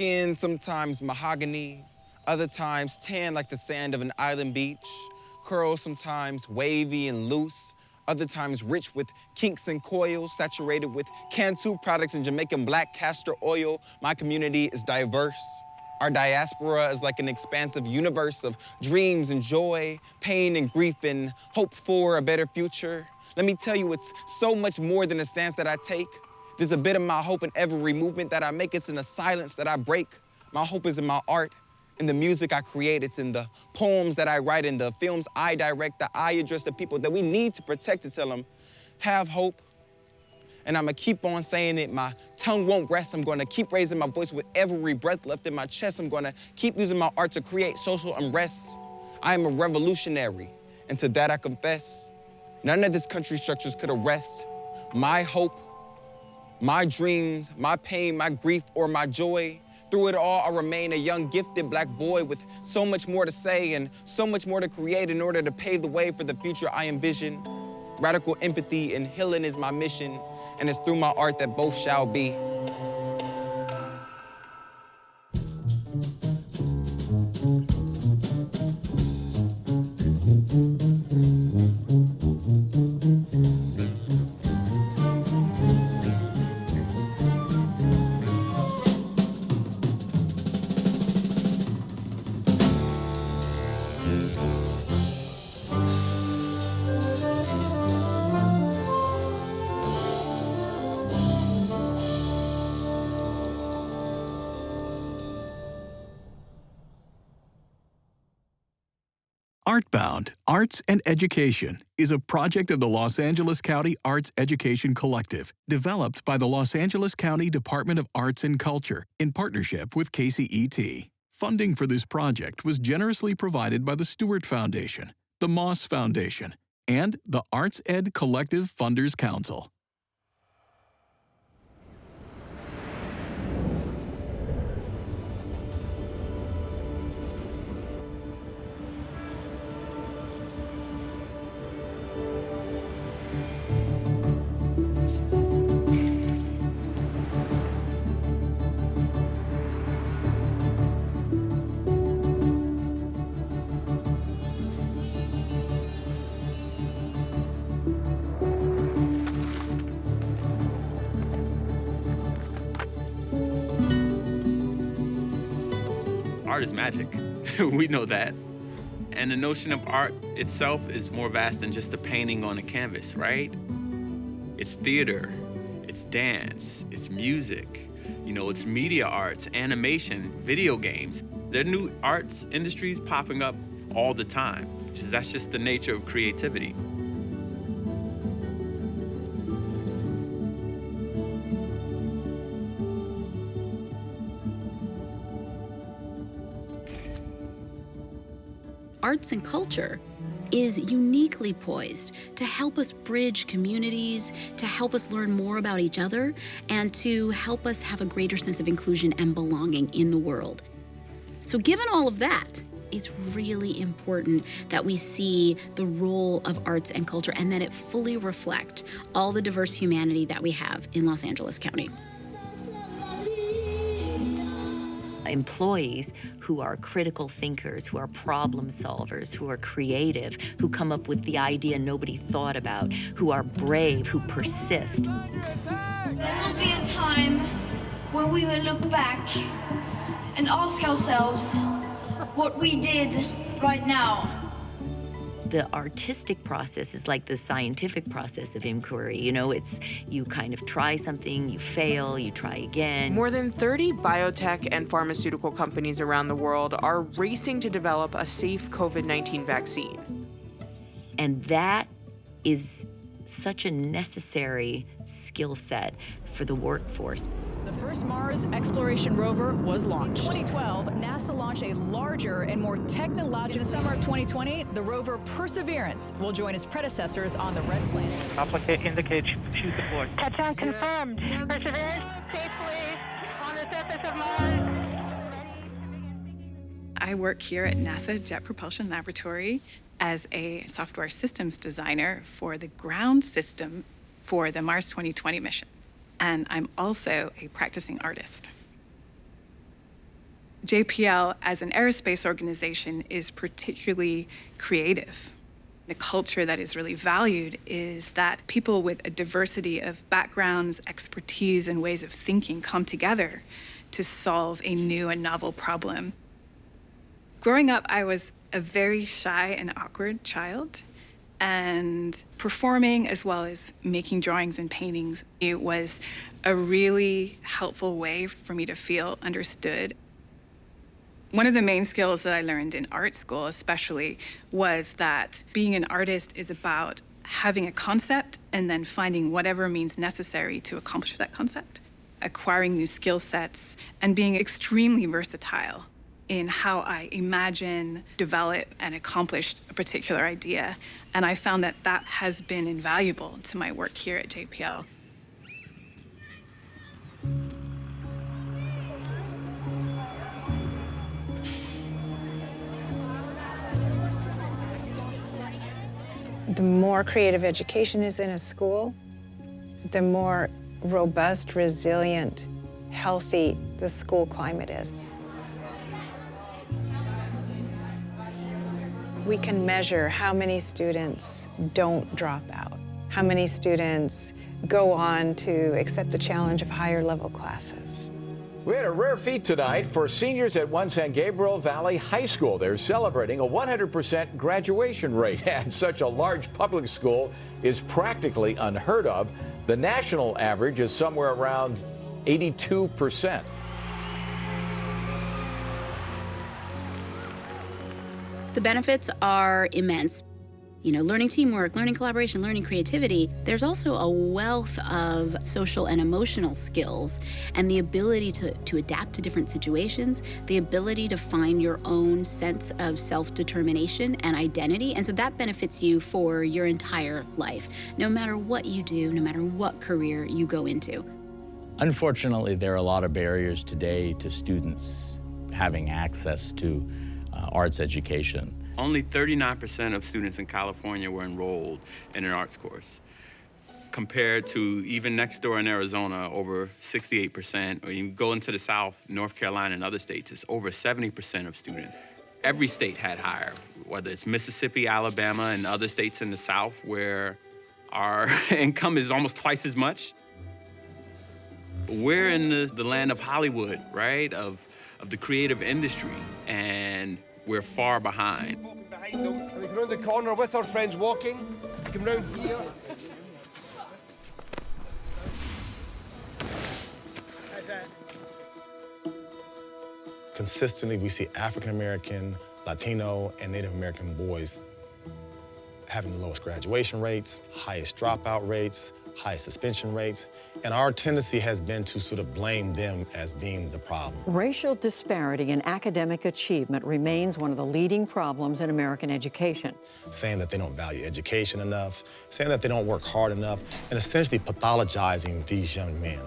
skin sometimes mahogany, other times tan like the sand of an island beach. Curls sometimes wavy and loose, other times rich with kinks and coils, saturated with Cantu products and Jamaican black castor oil. My community is diverse. Our diaspora is like an expansive universe of dreams and joy, pain and grief, and hope for a better future. Let me tell you, it's so much more than a stance that I take. There's a bit of my hope in every movement that I make. It's in the silence that I break. My hope is in my art, in the music I create. It's in the poems that I write, in the films I direct, that I address the people that we need to protect to tell them, have hope. And I'm gonna keep on saying it. My tongue won't rest. I'm gonna keep raising my voice with every breath left in my chest. I'm gonna keep using my art to create social unrest. I am a revolutionary, and to that I confess. None of this country's structures could arrest my hope, my dreams, my pain, my grief, or my joy. Through it all, I remain a young, gifted Black boy with so much more to say and so much more to create in order to pave the way for the future I envision. Radical empathy and healing is my mission, and it's through my art that both shall be. Artbound, Arts and Education is a project of the Los Angeles County Arts Education Collective, developed by the Los Angeles County Department of Arts and Culture in partnership with KCET. Funding for this project was generously provided by the Stewart Foundation, the Moss Foundation, and the Arts Ed Collective Funders Council. Art is magic. We know that. And the notion of art itself is more vast than just a painting on a canvas, right? It's theater, it's dance, it's music, it's media arts, animation, video games. There are new arts industries popping up all the time. That's just the nature of creativity. Arts and culture is uniquely poised to help us bridge communities, to help us learn more about each other, and to help us have a greater sense of inclusion and belonging in the world. So given all of that, it's really important that we see the role of arts and culture and that it fully reflect all the diverse humanity that we have in Los Angeles County. Employees who are critical thinkers, who are problem solvers, who are creative, who come up with the idea nobody thought about, who are brave, who persist. There will be a time where we will look back and ask ourselves what we did right now. The artistic process is like the scientific process of inquiry. It's you kind of try something, you fail, you try again. More than 30 biotech and pharmaceutical companies around the world are racing to develop a safe COVID-19 vaccine. And that is such a necessary skill set for the workforce. The first Mars exploration rover was launched. In 2012, NASA launched a larger and more technological... In the summer of 2020, the rover Perseverance will join its predecessors on the Red Planet. Applicant indicates shoot deployed. Touchdown confirmed. Perseverance safely on the surface of Mars. I work here at NASA Jet Propulsion Laboratory as a software systems designer for the ground system for the Mars 2020 mission. And I'm also a practicing artist. JPL, as an aerospace organization, is particularly creative. The culture that is really valued is that people with a diversity of backgrounds, expertise, and ways of thinking come together to solve a new and novel problem. Growing up, I was a very shy and awkward child, and performing as well as making drawings and paintings, it was a really helpful way for me to feel understood. One of the main skills that I learned in art school especially was that being an artist is about having a concept and then finding whatever means necessary to accomplish that concept, acquiring new skill sets, and being extremely versatile in how I imagine, develop, and accomplish a particular idea. And I found that that has been invaluable to my work here at JPL. The more creative education is in a school, the more robust, resilient, healthy the school climate is. We can measure how many students don't drop out, how many students go on to accept the challenge of higher level classes. We had a rare feat tonight for seniors at One San Gabriel Valley High School. They're celebrating a 100% graduation rate, and such a large public school is practically unheard of. The national average is somewhere around 82%. The benefits are immense. You know, learning teamwork, learning collaboration, learning creativity. There's also a wealth of social and emotional skills and the ability to adapt to different situations, the ability to find your own sense of self-determination and identity. And so that benefits you for your entire life, no matter what you do, no matter what career you go into. Unfortunately, there are a lot of barriers today to students having access to arts education. Only 39% of students in California were enrolled in an arts course, compared to even next door in Arizona, over 68%, or you go into the South, North Carolina and other states, it's over 70% of students. Every state had higher, whether it's Mississippi, Alabama, and other states in the South where our income is almost twice as much. We're in the land of Hollywood, right, of the creative industry, and we're far behind. Behind them, and we come round the corner with our friends walking. We come round here. Consistently, we see African American, Latino, and Native American boys having the lowest graduation rates, highest dropout rates, highest suspension rates, and our tendency has been to sort of blame them as being the problem. Racial disparity in academic achievement remains one of the leading problems in American education. Saying that they don't value education enough, saying that they don't work hard enough, and essentially pathologizing these young men.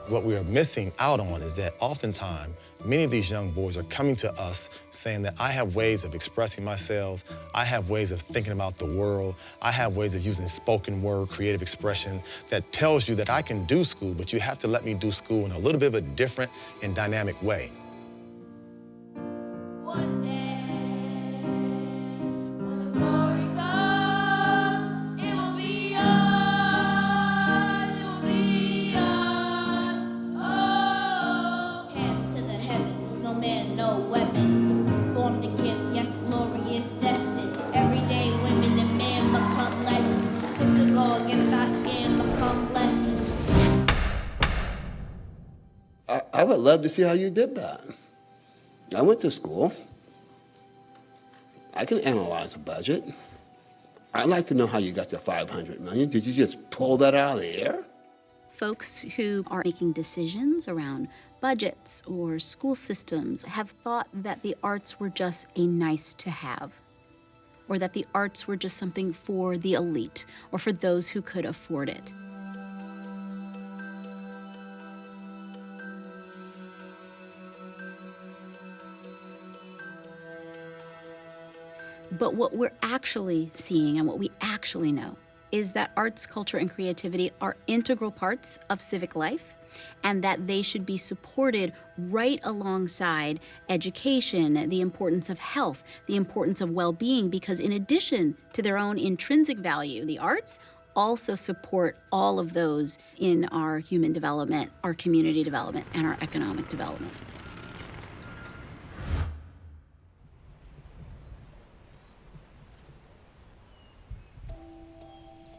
What we are missing out on is that oftentimes, many of these young boys are coming to us saying that I have ways of expressing myself, I have ways of thinking about the world, I have ways of using spoken word, creative expression that tells you that I can do school, but you have to let me do school in a little bit of a different and dynamic way. I would love to see how you did that. I went to school. I can analyze a budget. I'd like to know how you got to $500 million. Did you just pull that out of the air? Folks who are making decisions around budgets or school systems have thought that the arts were just a nice to have, or that the arts were just something for the elite or for those who could afford it. But what we're actually seeing and what we actually know is that arts, culture, and creativity are integral parts of civic life, and that they should be supported right alongside education, the importance of health, the importance of well-being, because in addition to their own intrinsic value, the arts also support all of those in our human development, our community development, and our economic development.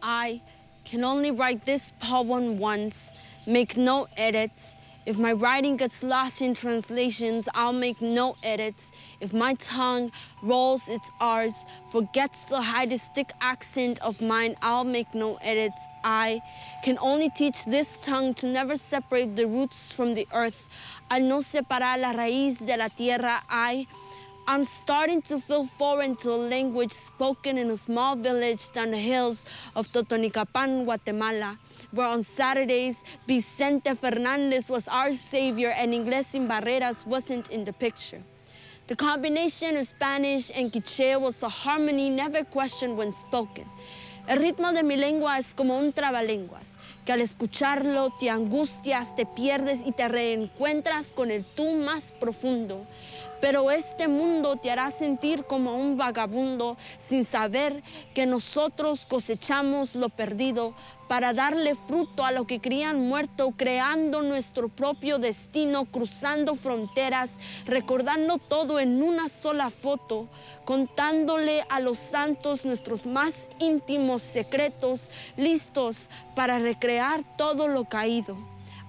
I can only write this poem once, make no edits. If my writing gets lost in translations, I'll make no edits. If my tongue rolls its R's, forgets to hide the thick accent of mine, I'll make no edits. I can only teach this tongue to never separate the roots from the earth. Al no separar la raíz de la tierra, I'm starting to feel foreign to a language spoken in a small village down the hills of Totonicapan, Guatemala, where on Saturdays, Vicente Fernandez was our savior and Inglés Sin Barreras wasn't in the picture. The combination of Spanish and Quiché was a harmony never questioned when spoken. El ritmo de mi lengua es como un trabalenguas, que al escucharlo te angustias, te pierdes y te reencuentras con el tú más profundo. Pero este mundo te hará sentir como un vagabundo sin saber que nosotros cosechamos lo perdido para darle fruto a lo que crían muerto, creando nuestro propio destino, cruzando fronteras, recordando todo en una sola foto, contándole a los santos nuestros más íntimos secretos, listos para recrear todo lo caído.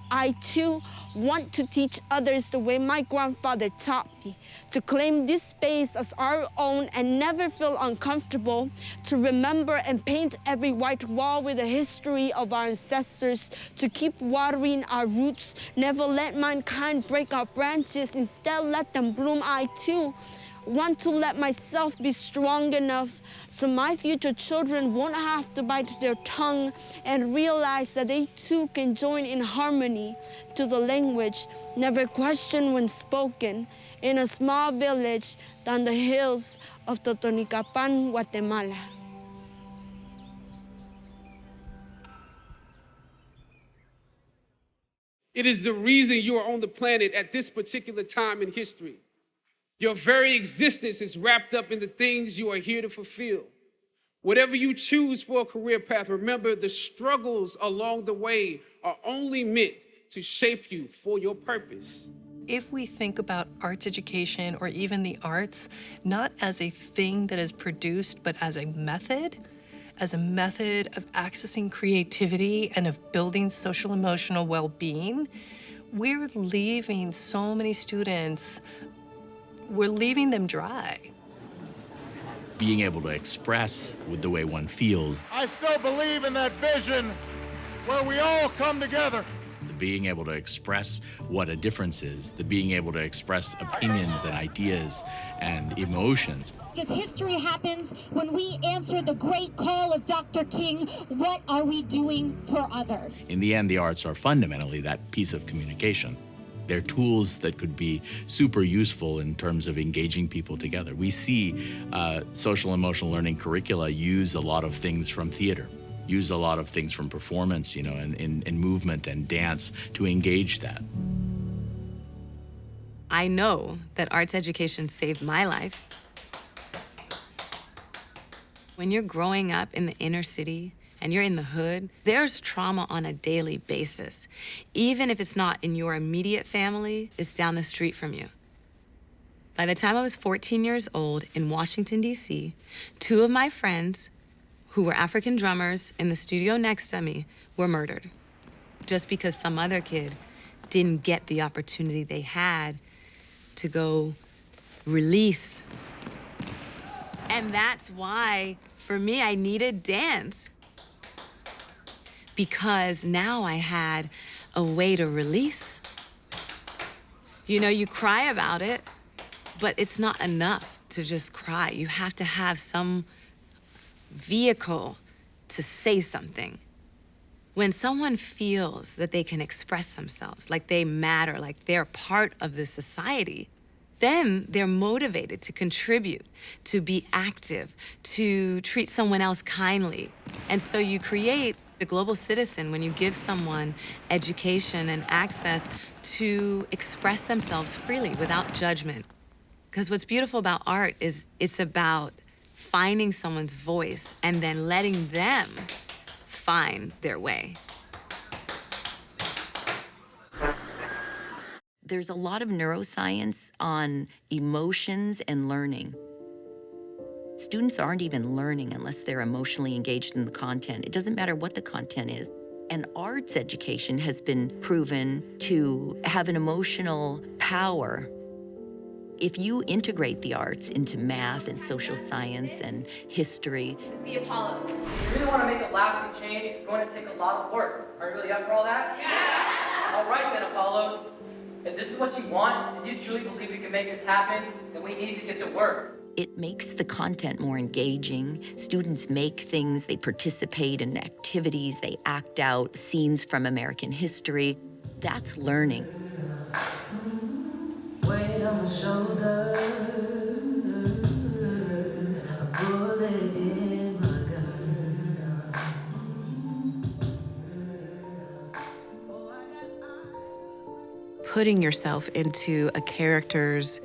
I too want to teach others the way my grandfather taught me, to claim this space as our own and never feel uncomfortable, to remember and paint every white wall with the history of our ancestors, to keep watering our roots, never let mankind break our branches, instead let them bloom. I too want to let myself be strong enough so my future children won't have to bite their tongue and realize that they too can join in harmony to the language never questioned when spoken in a small village down the hills of Totonicapan, Guatemala. It is the reason you are on the planet at this particular time in history. Your very existence is wrapped up in the things you are here to fulfill. Whatever you choose for a career path, remember the struggles along the way are only meant to shape you for your purpose. If we think about arts education or even the arts, not as a thing that is produced, but as a method of accessing creativity and of building social emotional well-being, we're leaving so many students, we're leaving them dry. Being able to express with the way one feels. I still believe in that vision where we all come together. The being able to express what a difference is, the being able to express opinions and ideas and emotions. Because history happens when we answer the great call of Dr. King, what are we doing for others? In the end, the arts are fundamentally that piece of communication. They're tools that could be super useful in terms of engaging people together. We see social emotional learning curricula use a lot of things from theater, use a lot of things from performance, you know, and movement and dance to engage that. I know that arts education saved my life. When you're growing up in the inner city, and you're in the hood, there's trauma on a daily basis. Even if it's not in your immediate family, it's down the street from you. By the time I was 14 years old in Washington, D.C., 2 of my friends who were African drummers in the studio next to me were murdered just because some other kid didn't get the opportunity they had to go release. And that's why, for me, I needed dance. Because now I had a way to release. You know, you cry about it, but it's not enough to just cry. You have to have some vehicle to say something. When someone feels that they can express themselves, like they matter, like they're part of the society, then they're motivated to contribute, to be active, to treat someone else kindly. And so you create A global citizen, when you give someone education and access to express themselves freely without judgment. Because what's beautiful about art is it's about finding someone's voice and then letting them find their way. There's a lot of neuroscience on emotions and learning. Students aren't even learning unless they're emotionally engaged in the content. It doesn't matter what the content is. And arts education has been proven to have an emotional power. If you integrate the arts into math and social science and history. It's the Apollos. If you really want to make a lasting change, it's going to take a lot of work. Are you really up for all that? Yeah! All right then, Apollos. If this is what you want, and you truly believe we can make this happen, then we need to get to work. It makes the content more engaging. Students make things, they participate in activities, they act out scenes from American history. That's learning. Weight on my shoulders, a bullet in my gun. Putting yourself into a character's,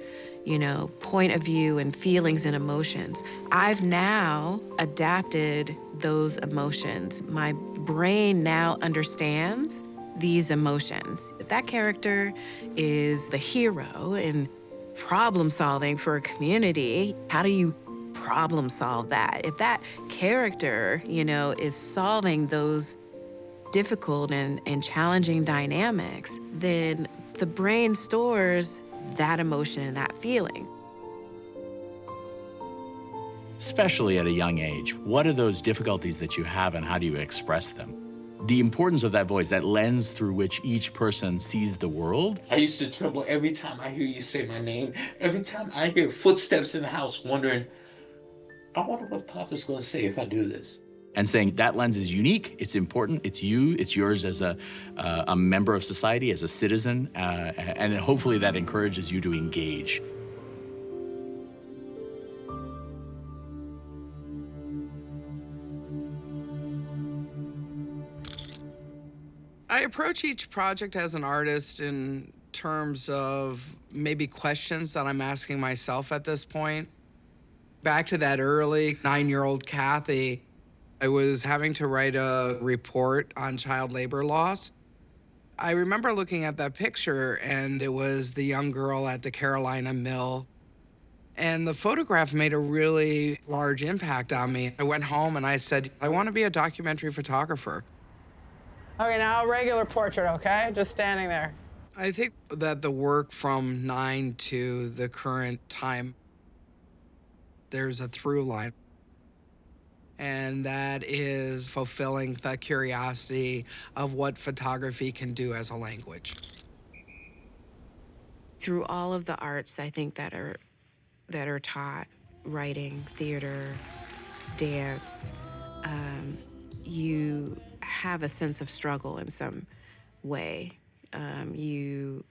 point of view and feelings and emotions. I've now adapted those emotions. My brain now understands these emotions. That character is the hero in problem solving for a community. How do you problem solve that? If that character, is solving those difficult and challenging dynamics, then the brain stores that emotion and that feeling. Especially at a young age, what are those difficulties that you have and how do you express them? The importance of that voice, that lens through which each person sees the world. I used to tremble every time I hear you say my name, every time I hear footsteps in the house, wondering, I wonder what Papa's going to say if I do this. And saying that lens is unique, it's important, it's you, it's yours as a member of society, as a citizen, and hopefully that encourages you to engage. I approach each project as an artist in terms of maybe questions that I'm asking myself at this point. Back to that early 9-year-old Kathy, I was having to write a report on child labor laws. I remember looking at that picture, and it was the young girl at the Carolina Mill. And the photograph made a really large impact on me. I went home and I said, I want to be a documentary photographer. Okay, now a regular portrait, okay? Just standing there. I think that the work from 9 to the current time, there's a through line. And that is fulfilling the curiosity of what photography can do as a language. Through all of the arts, I think that are taught, writing, theater, dance, you have a sense of struggle in some way. You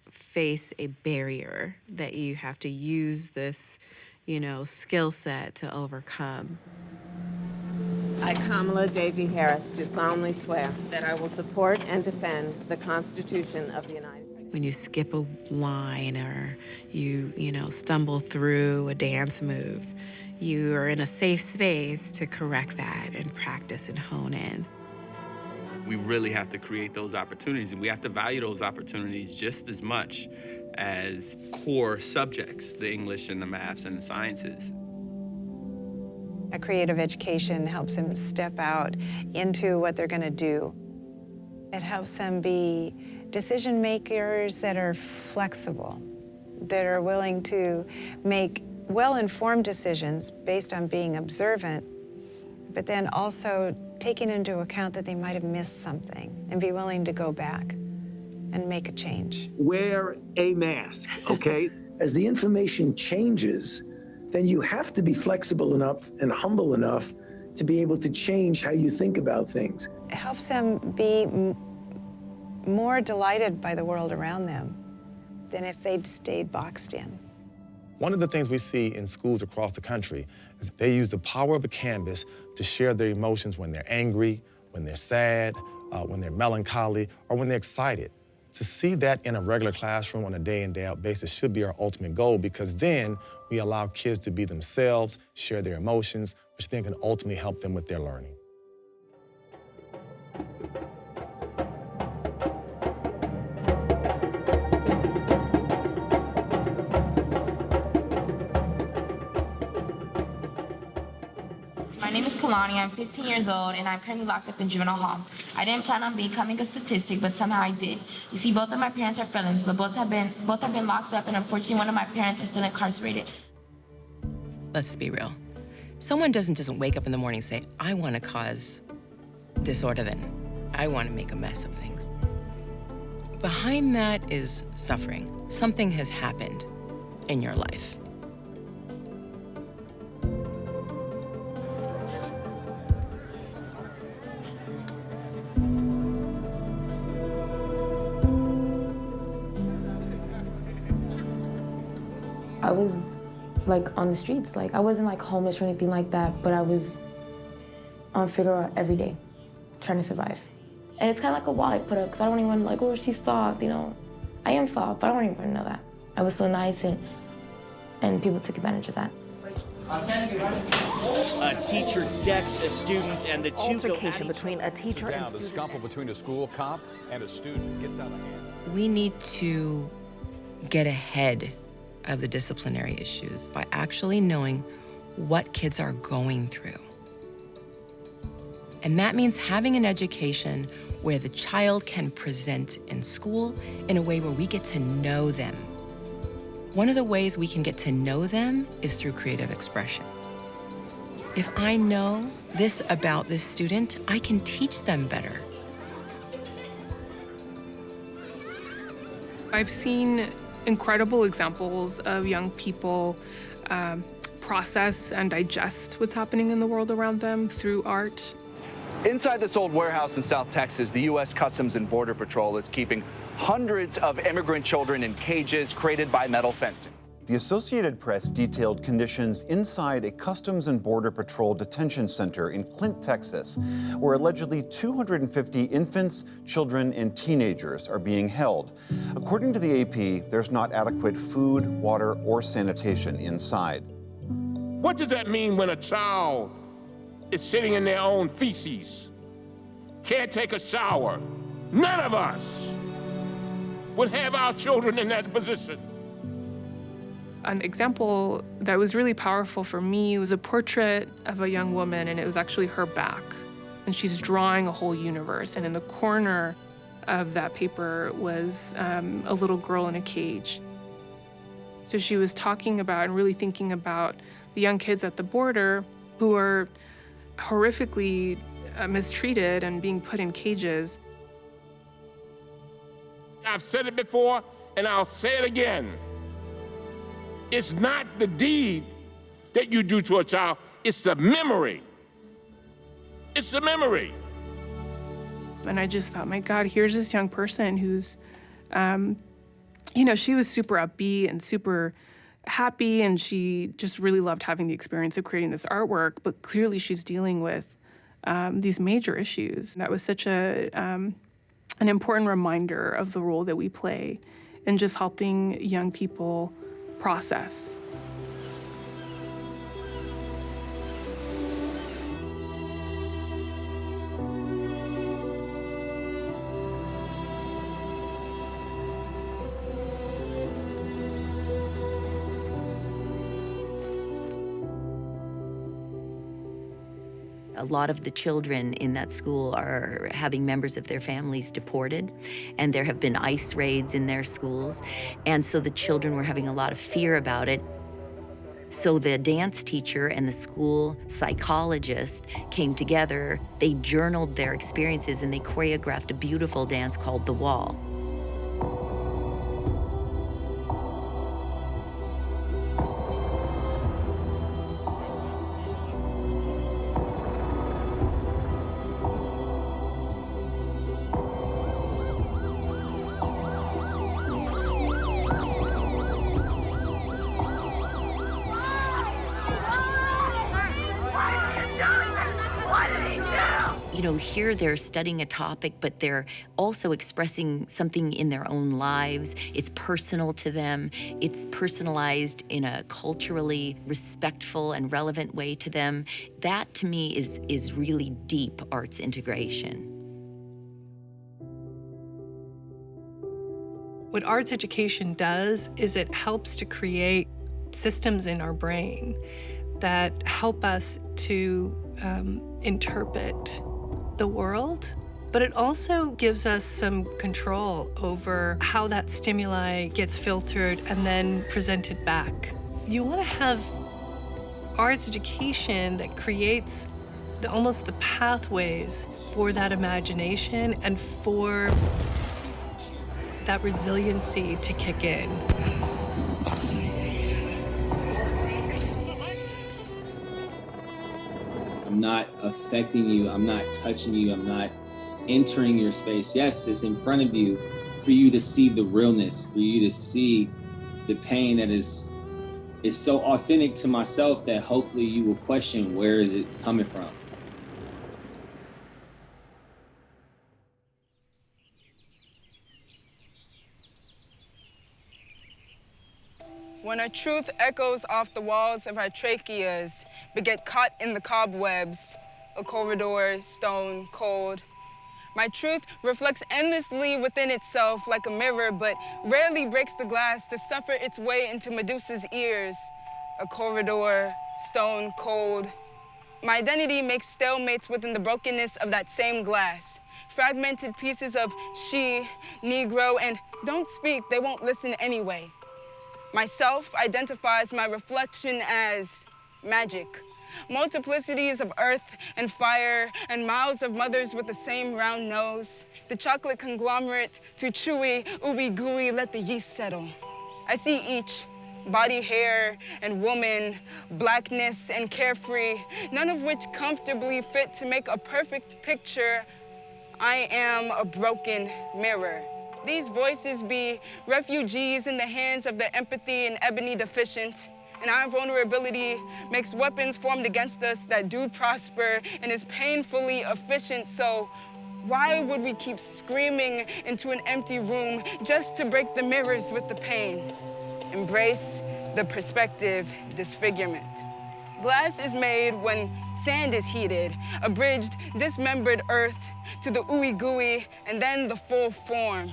face a barrier that you have to use this, skill set to overcome. I, Kamala Davy Harris, do solemnly swear that I will support and defend the Constitution of the United States. When you skip a line or you stumble through a dance move, you are in a safe space to correct that and practice and hone in. We really have to create those opportunities, and we have to value those opportunities just as much as core subjects, the English and the maths and the sciences. A creative education helps them step out into what they're going to do. It helps them be decision makers that are flexible, that are willing to make well-informed decisions based on being observant, but then also taking into account that they might have missed something and be willing to go back and make a change. Wear a mask, okay? As the information changes, then you have to be flexible enough and humble enough to be able to change how you think about things. It helps them be more delighted by the world around them than if they'd stayed boxed in. One of the things we see in schools across the country is they use the power of a canvas to share their emotions when they're angry, when they're sad, when they're melancholy, or when they're excited. To see that in a regular classroom on a day in, day out basis should be our ultimate goal, because then we allow kids to be themselves, share their emotions, which then can ultimately help them with their learning. My name is Kalani, I'm 15 years old, and I'm currently locked up in juvenile hall. I didn't plan on becoming a statistic, but somehow I did. You see, both of my parents are felons, but both have been locked up, and unfortunately one of my parents is still incarcerated. Let's be real. Someone doesn't just wake up in the morning and say, I want to cause disorder then. I want to make a mess of things. Behind that is suffering. Something has happened in your life. I was like on the streets. Like I wasn't like homeless or anything like that, but I was on figure out every day, trying to survive. And it's kind of like a wall I put up because I don't even like, oh, she's soft, you know. I am soft, but I don't even know that. I was so nice and people took advantage of that. A teacher decks a student and the two go altercation between a teacher and student. The scuffle between a school cop and a student gets out of hand. We need to get ahead of the disciplinary issues by actually knowing what kids are going through. And that means having an education where the child can present in school in a way where we get to know them. One of the ways we can get to know them is through creative expression. If I know this about this student, I can teach them better. I've seen incredible examples of young people process and digest what's happening in the world around them through art. Inside this old warehouse in South Texas, the U.S. Customs and Border Patrol is keeping hundreds of immigrant children in cages created by metal fencing. The Associated Press detailed conditions inside a Customs and Border Patrol detention center in Clint, Texas, where allegedly 250 infants, children, and teenagers are being held. According to the AP, there's not adequate food, water, or sanitation inside. What does that mean when a child is sitting in their own feces, can't take a shower? None of us would have our children in that position. An example that was really powerful for me was a portrait of a young woman, and it was actually her back. And she's drawing a whole universe. And in the corner of that paper was a little girl in a cage. So she was talking about and really thinking about the young kids at the border who are horrifically mistreated and being put in cages. I've said it before, and I'll say it again. It's not the deed that you do to a child, it's the memory. It's the memory. And I just thought, my God, here's this young person who's, you know, she was super upbeat and super happy, and she just really loved having the experience of creating this artwork, but clearly she's dealing with these major issues. That was such an important reminder of the role that we play in just helping young people process. A lot of the children in that school are having members of their families deported, and there have been ICE raids in their schools, and so the children were having a lot of fear about it. So the dance teacher and the school psychologist came together, they journaled their experiences, and they choreographed a beautiful dance called The Wall. here they're studying a topic, but they're also expressing something in their own lives. It's personal to them. It's personalized in a culturally respectful and relevant way to them. That, to me, is really deep arts integration. What arts education does is it helps to create systems in our brain that help us to interpret the world, but it also gives us some control over how that stimuli gets filtered and then presented back. You want to have arts education that creates almost the pathways for that imagination and for that resiliency to kick in. I'm not affecting you, I'm not touching you, I'm not entering your space. Yes, it's in front of you for you to see the realness, for you to see the pain that is so authentic to myself that hopefully you will question, where is it coming from? When our truth echoes off the walls of our tracheas, but get caught in the cobwebs, a corridor, stone, cold. My truth reflects endlessly within itself like a mirror, but rarely breaks the glass to suffer its way into Medusa's ears, a corridor, stone, cold. My identity makes stalemates within the brokenness of that same glass, fragmented pieces of she, Negro, and don't speak, they won't listen anyway. Myself identifies my reflection as magic. Multiplicities of earth and fire and mouths of mothers with the same round nose. The chocolate conglomerate, too chewy, ooey gooey, let the yeast settle. I see each, body, hair, and woman, blackness and carefree, none of which comfortably fit to make a perfect picture. I am a broken mirror. These voices be refugees in the hands of the empathy and ebony deficient. And our vulnerability makes weapons formed against us that do prosper and is painfully efficient. So why would we keep screaming into an empty room just to break the mirrors with the pain? Embrace the perspective disfigurement. Glass is made when sand is heated, a bridged, dismembered earth to the ooey gooey and then the full form.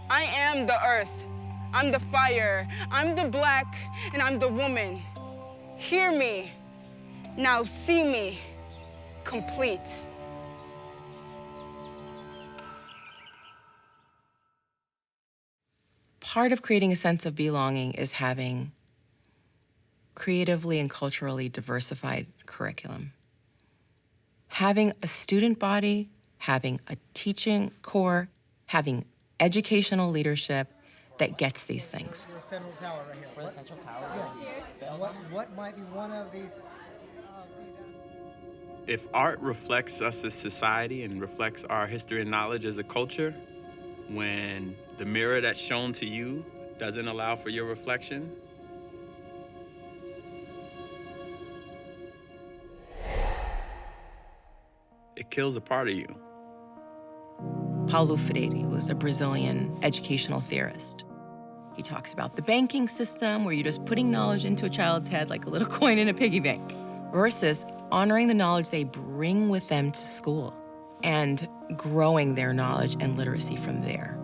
I am the earth, I'm the fire, I'm the black, and I'm the woman. Hear me, now see me, complete. Part of creating a sense of belonging is having creatively and culturally diversified curriculum. Having a student body, having a teaching core, having educational leadership that gets these things. Central tower right here. Where's the central tower? Yes. What might be one of these? If art reflects us as society and reflects our history and knowledge as a culture, when the mirror that's shown to you doesn't allow for your reflection, it kills a part of you. Paulo Freire was a Brazilian educational theorist. He talks about the banking system where you're just putting knowledge into a child's head like a little coin in a piggy bank, versus honoring the knowledge they bring with them to school and growing their knowledge and literacy from there.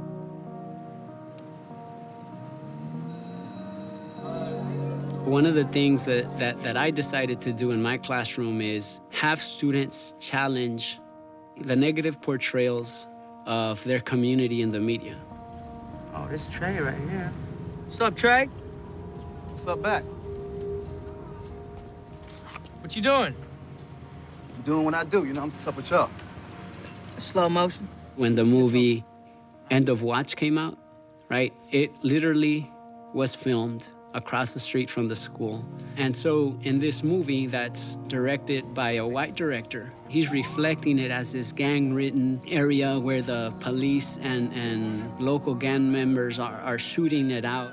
One of the things that I decided to do in my classroom is have students challenge the negative portrayals of their community in the media. Oh, this Trey right here. What's up, Trey? What's up, back? What you doing? I'm doing what I do, you know, I'm up with y'all. Slow motion. When the movie End of Watch came out, right, it literally was filmed across the street from the school. And so in this movie that's directed by a white director, he's reflecting it as this gang-ridden area where the police and local gang members are shooting it out.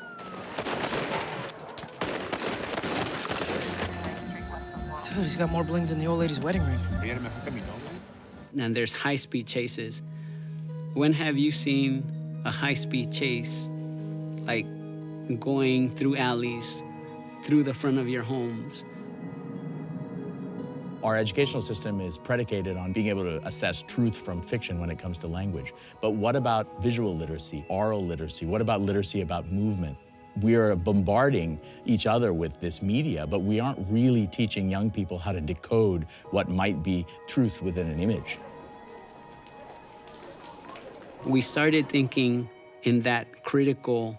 Dude, he's got more bling than the old lady's wedding ring. and there's high-speed chases. When have you seen a high-speed chase, like going through alleys, through the front of your homes? Our educational system is predicated on being able to assess truth from fiction when it comes to language. But what about visual literacy, oral literacy? What about literacy about movement? We are bombarding each other with this media, but we aren't really teaching young people how to decode what might be truth within an image. We started thinking in that critical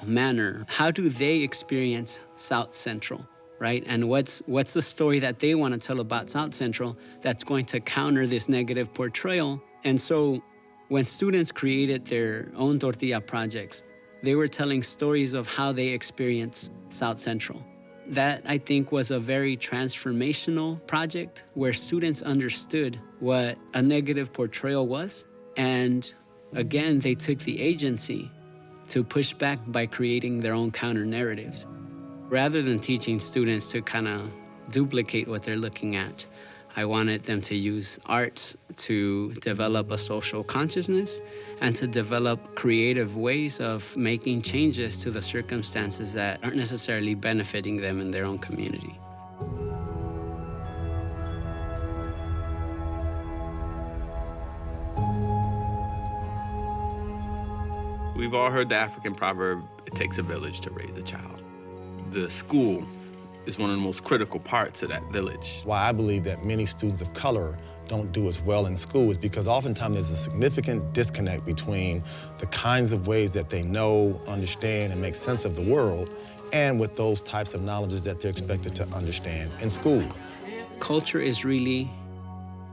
manner. How do they experience South Central? Right? And what's the story that they want to tell about South Central that's going to counter this negative portrayal? And so when students created their own tortilla projects, they were telling stories of how they experience South Central. That, I think, was a very transformational project where students understood what a negative portrayal was. And again, they took the agency to push back by creating their own counter narratives. Rather than teaching students to kind of duplicate what they're looking at, I wanted them to use arts to develop a social consciousness and to develop creative ways of making changes to the circumstances that aren't necessarily benefiting them in their own community. We've all heard the African proverb, it takes a village to raise a child. The school is one of the most critical parts of that village. Why I believe that many students of color don't do as well in school is because oftentimes there's a significant disconnect between the kinds of ways that they know, understand, and make sense of the world, and with those types of knowledges that they're expected to understand in school. Culture is really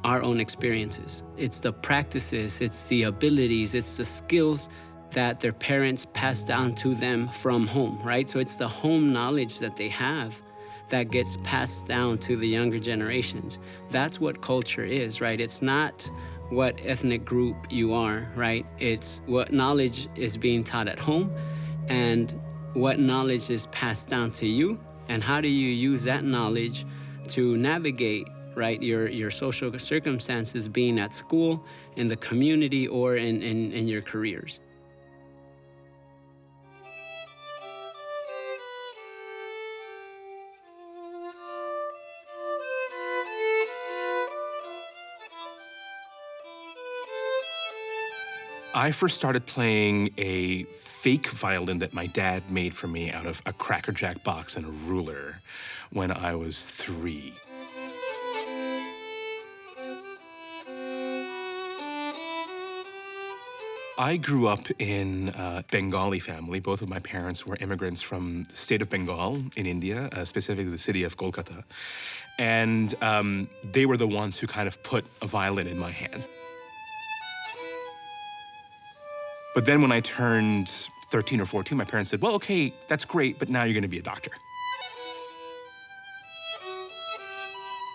our own experiences. It's the practices, it's the abilities, it's the skills that their parents pass down to them from home, right? So it's the home knowledge that they have that gets passed down to the younger generations. That's what culture is, right? It's not what ethnic group you are, right? It's what knowledge is being taught at home and what knowledge is passed down to you, and how do you use that knowledge to navigate, right, your social circumstances, being at school, in the community, or in your careers. I first started playing a fake violin that my dad made for me out of a Cracker Jack box and a ruler when I was 3. I grew up in a Bengali family. Both of my parents were immigrants from the state of Bengal in India, specifically the city of Kolkata. And they were the ones who kind of put a violin in my hands. But then when I turned 13 or 14, my parents said, well, okay, that's great, but now you're gonna be a doctor.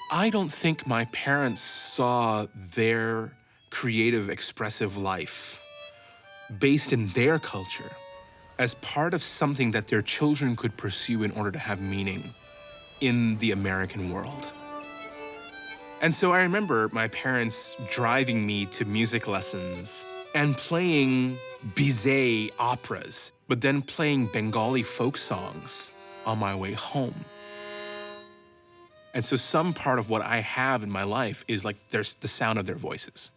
I don't think my parents saw their creative, expressive life based in their culture as part of something that their children could pursue in order to have meaning in the American world. And so I remember my parents driving me to music lessons and playing Bizet operas, but then playing Bengali folk songs on my way home. And so some part of what I have in my life is like there's the sound of their voices.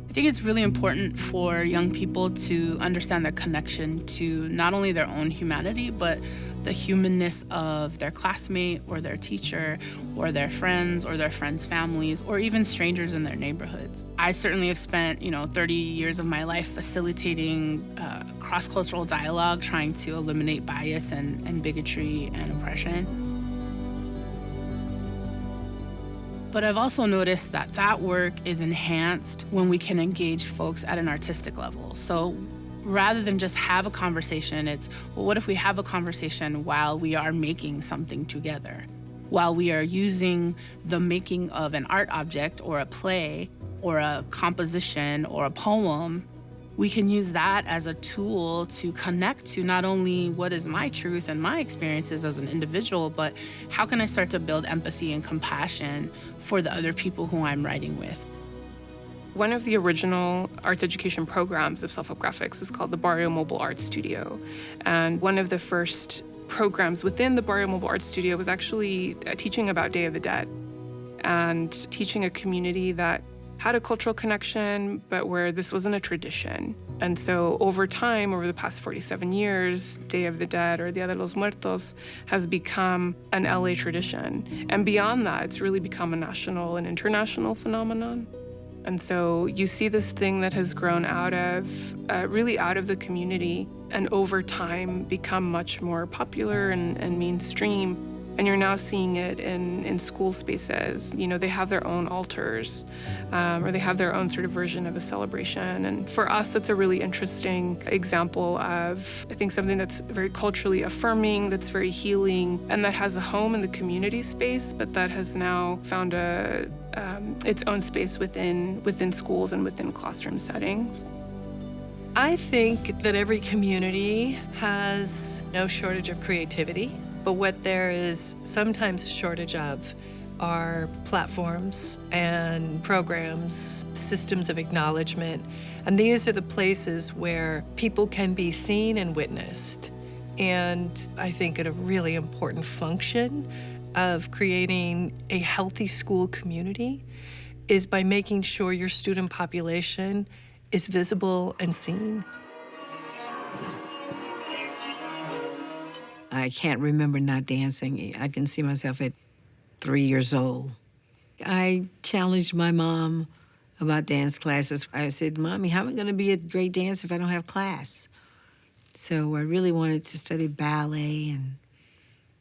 I think it's really important for young people to understand their connection to not only their own humanity, but the humanness of their classmate or their teacher or their friends or their friends' families or even strangers in their neighborhoods. I certainly have spent, 30 years of my life facilitating cross-cultural dialogue, trying to eliminate bias and bigotry and oppression. But I've also noticed that that work is enhanced when we can engage folks at an artistic level. So rather than just have a conversation, it's, well, what if we have a conversation while we are making something together? While we are using the making of an art object or a play or a composition or a poem we can use that as a tool to connect to not only what is my truth and my experiences as an individual, but how can I start to build empathy and compassion for the other people who I'm writing with. One of the original arts education programs of Self-Help Graphics is called the Barrio Mobile Art Studio. And one of the first programs within the Barrio Mobile Art Studio was actually teaching about Day of the Dead and teaching a community that had a cultural connection, but where this wasn't a tradition. And so over time, over the past 47 years, Day of the Dead or Dia de los Muertos has become an LA tradition. And beyond that, it's really become a national and international phenomenon. And so you see this thing that has grown out of, really out of the community, and over time become much more popular and mainstream. And you're now seeing it in school spaces. You know, they have their own altars, or they have their own sort of version of a celebration. And for us, that's a really interesting example of, I think, something that's very culturally affirming, that's very healing, and that has a home in the community space, but that has now found its own space within schools and within classroom settings. I think that every community has no shortage of creativity. But what there is sometimes a shortage of are platforms and programs, systems of acknowledgement. And these are the places where people can be seen and witnessed. And I think a really important function of creating a healthy school community is by making sure your student population is visible and seen. I can't remember not dancing. I can see myself at 3 years old. I challenged my mom about dance classes. I said, Mommy, how am I going to be a great dancer if I don't have class? So I really wanted to study ballet,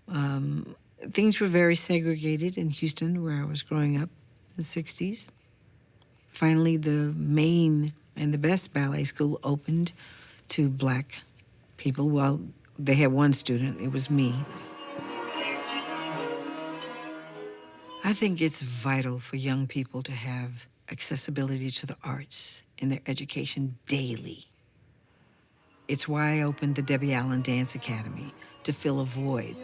and things were very segregated in Houston, where I was growing up in the 60s. Finally, the main and the best ballet school opened to Black people. Well, they had one student, it was me. I think it's vital for young people to have accessibility to the arts in their education daily. It's why I opened the Debbie Allen Dance Academy, to fill a void,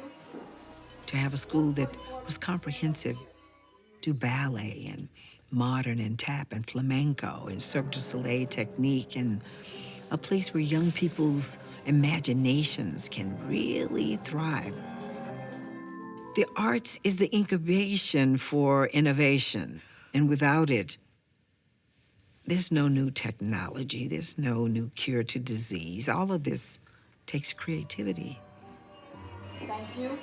to have a school that was comprehensive, do ballet and modern and tap and flamenco and Cirque du Soleil technique, and a place where young people's imaginations can really thrive. The arts is the incubation for innovation, and without it, there's no new technology, there's no new cure to disease. All of this takes creativity. Thank you.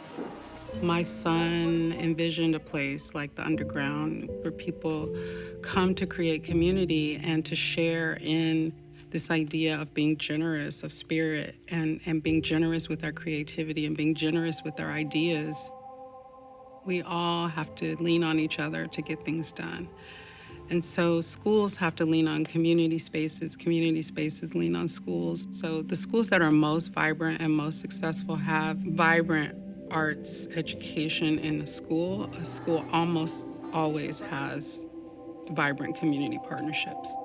My son envisioned a place like the Underground where people come to create community and to share in this idea of being generous of spirit and being generous with our creativity and being generous with our ideas. We all have to lean on each other to get things done. And so schools have to lean on community spaces lean on schools. So the schools that are most vibrant and most successful have vibrant arts education in a school. A school almost always has vibrant community partnerships.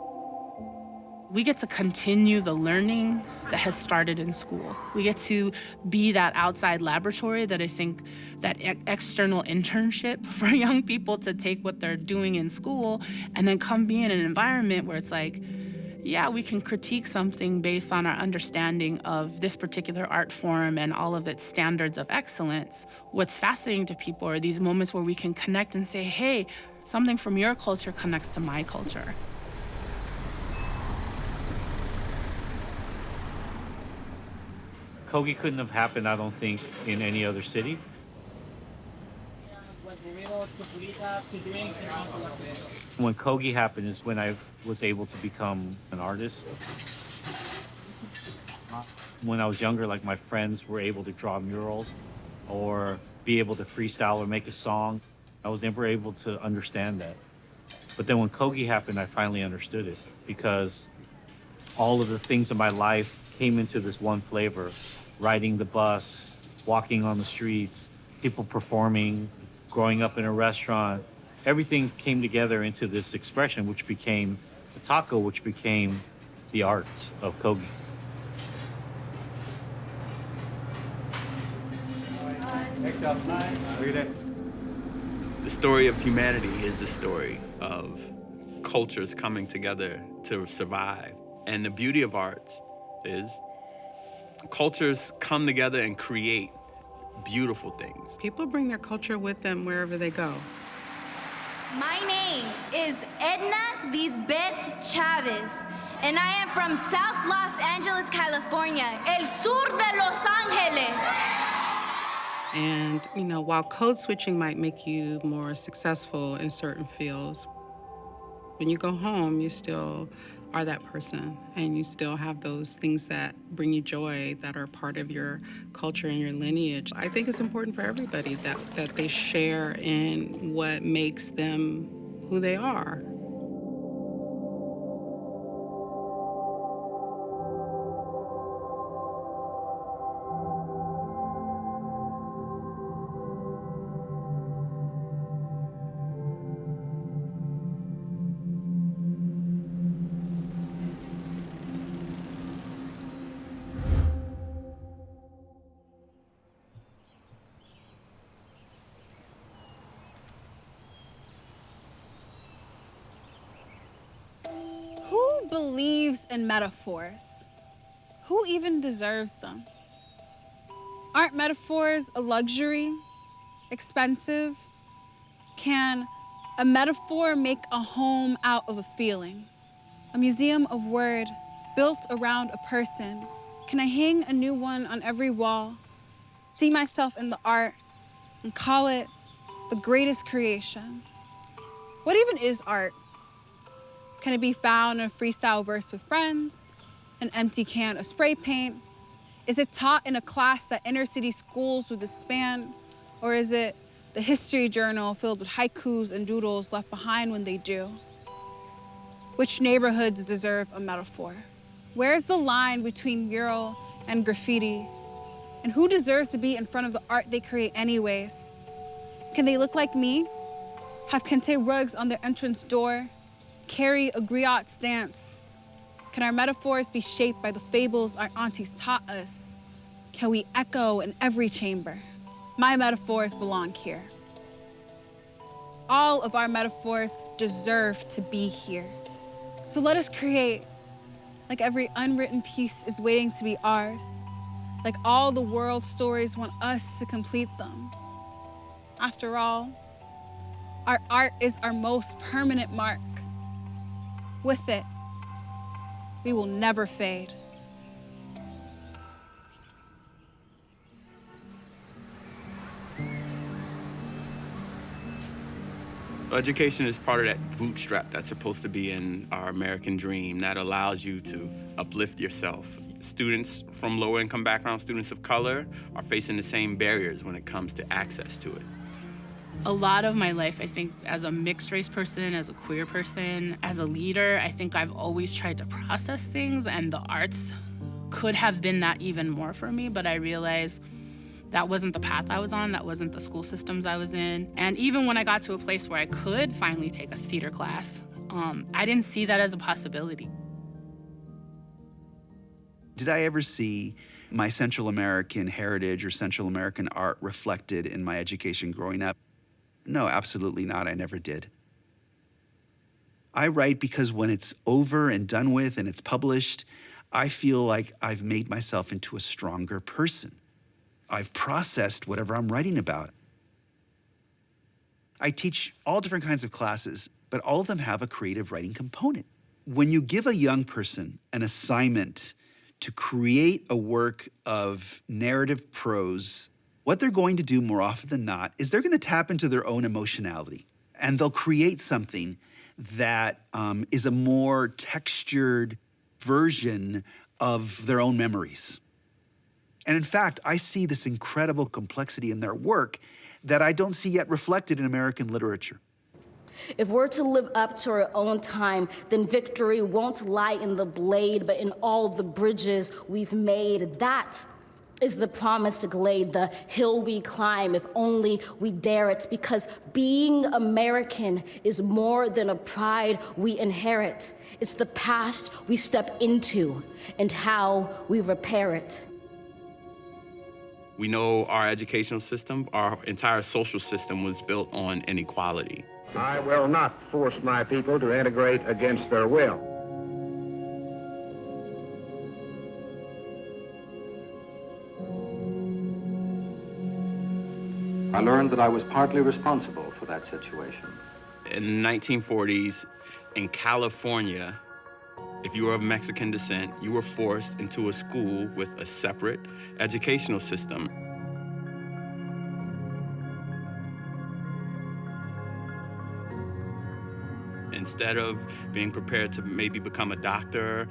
We get to continue the learning that has started in school. We get to be that outside laboratory that I think that external internship for young people to take what they're doing in school and then come be in an environment where it's like, yeah, we can critique something based on our understanding of this particular art form and all of its standards of excellence. What's fascinating to people are these moments where we can connect and say, hey, something from your culture connects to my culture. Kogi couldn't have happened, I don't think, in any other city. When Kogi happened is when I was able to become an artist. When I was younger, like my friends were able to draw murals or be able to freestyle or make a song. I was never able to understand that. But then when Kogi happened, I finally understood it because all of the things in my life came into this one flavor. Riding the bus, walking on the streets, people performing, growing up in a restaurant. Everything came together into this expression, which became a taco, which became the art of Kogi. Thanks, y'all. Have a good day. The story of humanity is the story of cultures coming together to survive. And the beauty of arts is cultures come together and create beautiful things. People bring their culture with them wherever they go. My name is Edna Lisbeth Chavez, and I am from South Los Angeles, California, el sur de Los Angeles. And, you know, while code switching might make you more successful in certain fields, when you go home, you still are that person, and you still have those things that bring you joy, that are part of your culture and your lineage. I think it's important for everybody that they share in what makes them who they are. Who believes in metaphors? Who even deserves them? Aren't metaphors a luxury? Expensive? Can a metaphor make a home out of a feeling? A museum of word built around a person. Can I hang a new one on every wall, see myself in the art, and call it the greatest creation? What even is art? Can it be found in a freestyle verse with friends, an empty can of spray paint? Is it taught in a class at inner city schools with a span? Or is it the history journal filled with haikus and doodles left behind when they do? Which neighborhoods deserve a metaphor? Where's the line between mural and graffiti? And who deserves to be in front of the art they create anyways? Can they look like me? Have kente rugs on their entrance door? Carry a griot stance? Can our metaphors be shaped by the fables our aunties taught us? Can we echo in every chamber? My metaphors belong here. All of our metaphors deserve to be here. So let us create, like every unwritten piece is waiting to be ours, like all the world's stories want us to complete them. After all, our art is our most permanent mark. With it, we will never fade. Education is part of that bootstrap that's supposed to be in our American dream that allows you to uplift yourself. Students from lower income backgrounds, students of color, are facing the same barriers when it comes to access to it. A lot of my life, I think, as a mixed race person, as a queer person, as a leader, I think I've always tried to process things, and the arts could have been that even more for me, but I realized that wasn't the path I was on, that wasn't the school systems I was in. And even when I got to a place where I could finally take a theater class, I didn't see that as a possibility. Did I ever see my Central American heritage or Central American art reflected in my education growing up? No, absolutely not. I never did. I write because when it's over and done with and it's published, I feel like I've made myself into a stronger person. I've processed whatever I'm writing about. I teach all different kinds of classes, but all of them have a creative writing component. When you give a young person an assignment to create a work of narrative prose, what they're going to do more often than not is they're going to tap into their own emotionality, and they'll create something that is a more textured version of their own memories. And in fact, I see this incredible complexity in their work that I don't see yet reflected in American literature. If we're to live up to our own time, then victory won't lie in the blade, but in all the bridges we've made. That is the promise to glade the hill we climb if only we dare it, because being American is more than a pride we inherit. It's the past we step into and how we repair it. We know our educational system, our entire social system was built on inequality. I will not force my people to integrate against their will. I learned that I was partly responsible for that situation. In the 1940s, in California, if you were of Mexican descent, you were forced into a school with a separate educational system. Instead of being prepared to maybe become a doctor,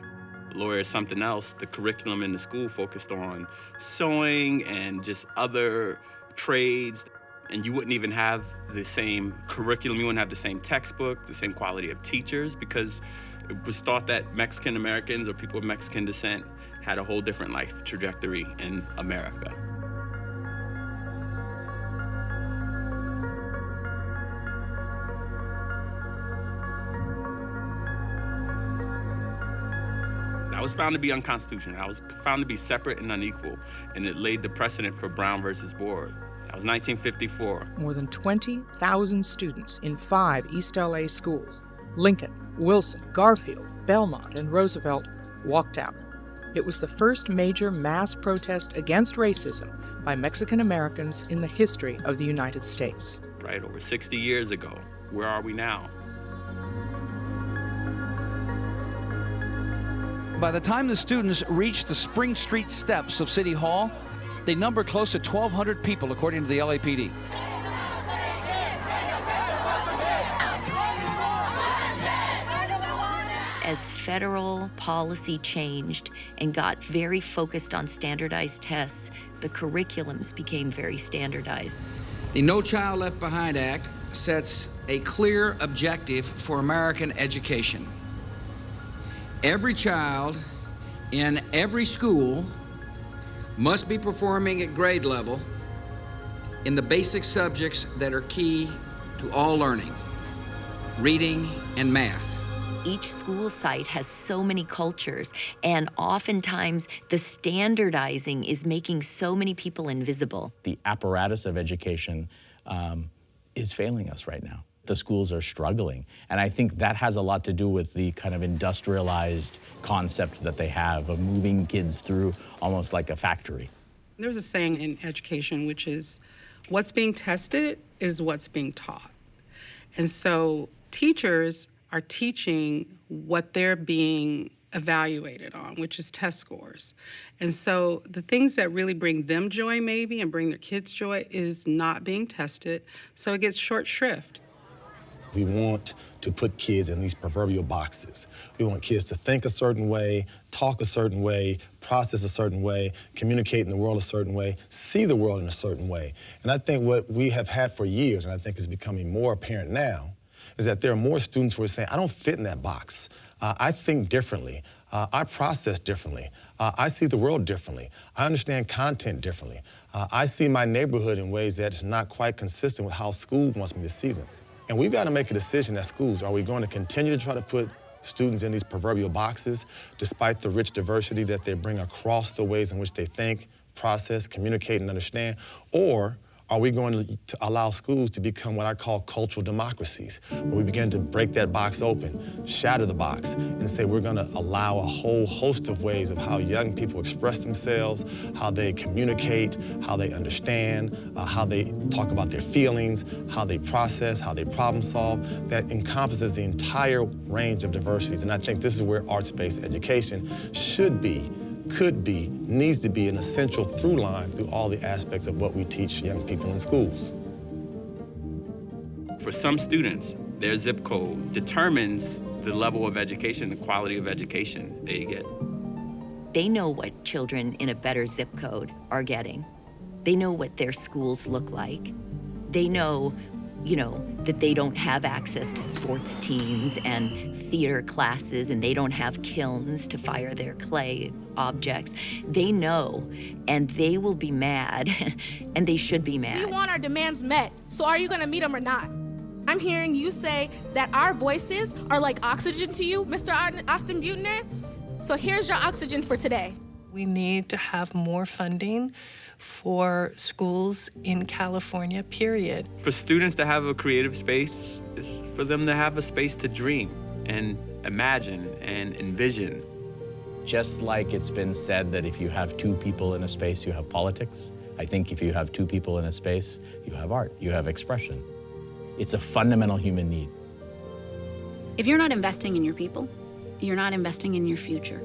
lawyer, something else, the curriculum in the school focused on sewing and just other trades. And you wouldn't even have the same curriculum, you wouldn't have the same textbook, the same quality of teachers, because it was thought that Mexican Americans or people of Mexican descent had a whole different life trajectory in America. That was found to be unconstitutional. That was found to be separate and unequal, and it laid the precedent for Brown versus Board. That was 1954. More than 20,000 students in 5 East LA schools, Lincoln, Wilson, Garfield, Belmont, and Roosevelt, walked out. It was the first major mass protest against racism by Mexican Americans in the history of the United States. Right, over 60 years ago. Where are we now? By the time the students reached the Spring Street steps of City Hall, they numbered close to 1,200 people, according to the LAPD. As federal policy changed and got very focused on standardized tests, the curriculums became very standardized. The No Child Left Behind Act sets a clear objective for American education. Every child in every school must be performing at grade level in the basic subjects that are key to all learning, reading and math. Each school site has so many cultures, and oftentimes the standardizing is making so many people invisible. The apparatus of education is failing us right now. The schools are struggling, and I think that has a lot to do with the kind of industrialized concept that they have of moving kids through almost like a factory. There's a saying in education, which is, what's being tested is what's being taught. And so teachers are teaching what they're being evaluated on, which is test scores. And so the things that really bring them joy maybe and bring their kids joy is not being tested, so it gets short shrift. We want to put kids in these proverbial boxes. We want kids to think a certain way, talk a certain way, process a certain way, communicate in the world a certain way, see the world in a certain way. And I think what we have had for years, and I think is becoming more apparent now, is that there are more students who are saying, I don't fit in that box. I think differently. I process differently. I see the world differently. I understand content differently. I see my neighborhood in ways that's not quite consistent with how school wants me to see them. And we've got to make a decision as schools. Are we going to continue to try to put students in these proverbial boxes, despite the rich diversity that they bring across the ways in which they think, process, communicate, and understand? Or are we going to allow schools to become what I call cultural democracies, where we begin to break that box open, shatter the box, and say we're going to allow a whole host of ways of how young people express themselves, how they communicate, how they understand, how they talk about their feelings, how they process, how they problem solve, that encompasses the entire range of diversities. And I think this is where arts-based education should be, could be, needs to be an essential through line through all the aspects of what we teach young people in schools. For some students, their zip code determines the level of education, the quality of education they get. They know what children in a better zip code are getting. They know what their schools look like. They know that they don't have access to sports teams and theater classes, and they don't have kilns to fire their clay objects. They know, and they will be mad, and they should be mad. We want our demands met, so are you gonna meet them or not? I'm hearing you say that our voices are like oxygen to you, Mr. Austin Butner. So here's your oxygen for today. We need to have more funding for schools in California, period. For students to have a creative space is for them to have a space to dream and imagine and envision. Just like it's been said that if you have two people in a space, you have politics, I think if you have two people in a space, you have art, you have expression. It's a fundamental human need. If you're not investing in your people, you're not investing in your future.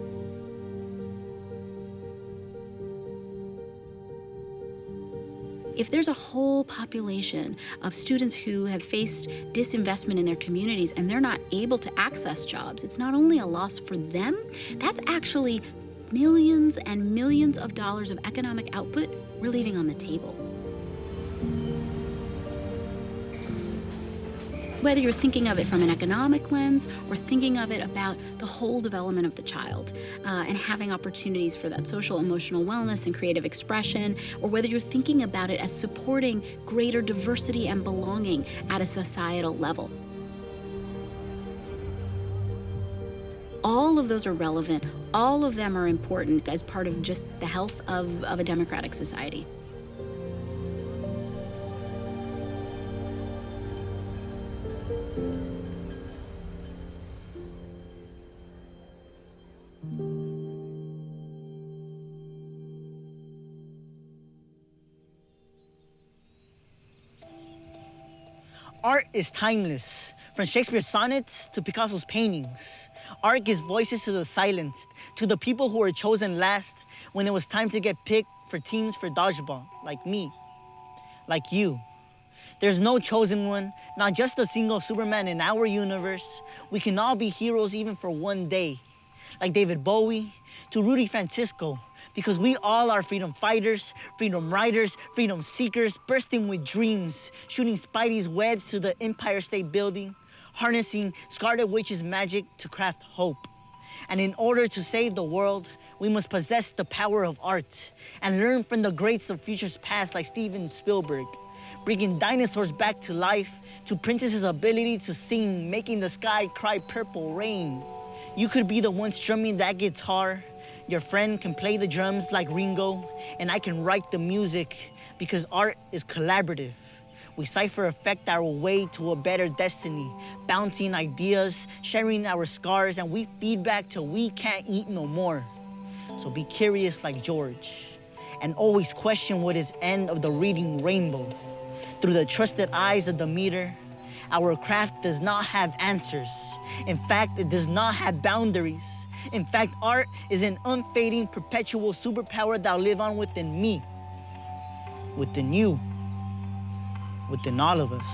If there's a whole population of students who have faced disinvestment in their communities and they're not able to access jobs, it's not only a loss for them, that's actually millions and millions of dollars of economic output we're leaving on the table. Whether you're thinking of it from an economic lens or thinking of it about the whole development of the child and having opportunities for that social emotional wellness and creative expression, or whether you're thinking about it as supporting greater diversity and belonging at a societal level. All of those are relevant. All of them are important as part of just the health of a democratic society. Art is timeless, from Shakespeare's sonnets to Picasso's paintings. Art gives voices to the silenced, to the people who were chosen last when it was time to get picked for teams for dodgeball, like me, like you. There's no chosen one, not just a single Superman in our universe. We can all be heroes even for one day, like David Bowie to Rudy Francisco, because we all are freedom fighters, freedom riders, freedom seekers, bursting with dreams, shooting Spidey's webs to the Empire State Building, harnessing Scarlet Witch's magic to craft hope. And in order to save the world, we must possess the power of art and learn from the greats of futures past like Steven Spielberg, bringing dinosaurs back to life, to Princess's ability to sing, making the sky cry purple rain. You could be the one strumming that guitar. Your friend can play the drums like Ringo, and I can write the music, because art is collaborative. We cipher affect our way to a better destiny, bouncing ideas, sharing our scars, and we feed back till we can't eat no more. So be curious like George, and always question what is end of the reading rainbow. Through the trusted eyes of the meter, our craft does not have answers. In fact, it does not have boundaries. In fact, art is an unfading, perpetual superpower that will live on within me, within you, within all of us.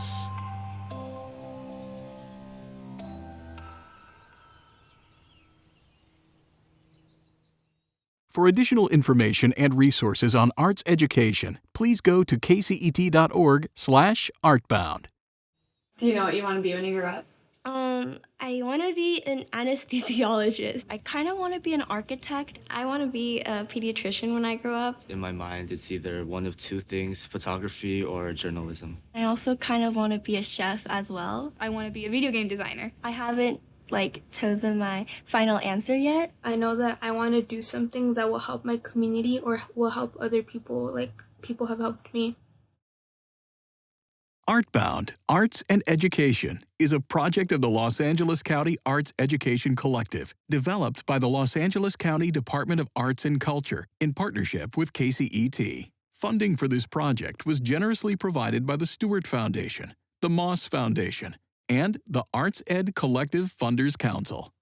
For additional information and resources on arts education, please go to kcet.org/artbound. Do you know what you want to be when you grow up? I want to be an anesthesiologist. I kind of want to be an architect. I want to be a pediatrician when I grow up. In my mind, it's either one of two things, photography or journalism. I also kind of want to be a chef as well. I want to be a video game designer. I haven't chosen my final answer yet. I know that I want to do something that will help my community or will help other people, like people have helped me. Artbound, Arts and Education, is a project of the Los Angeles County Arts Education Collective, developed by the Los Angeles County Department of Arts and Culture in partnership with KCET. Funding for this project was generously provided by the Stewart Foundation, the Moss Foundation, and the Arts Ed Collective Funders Council.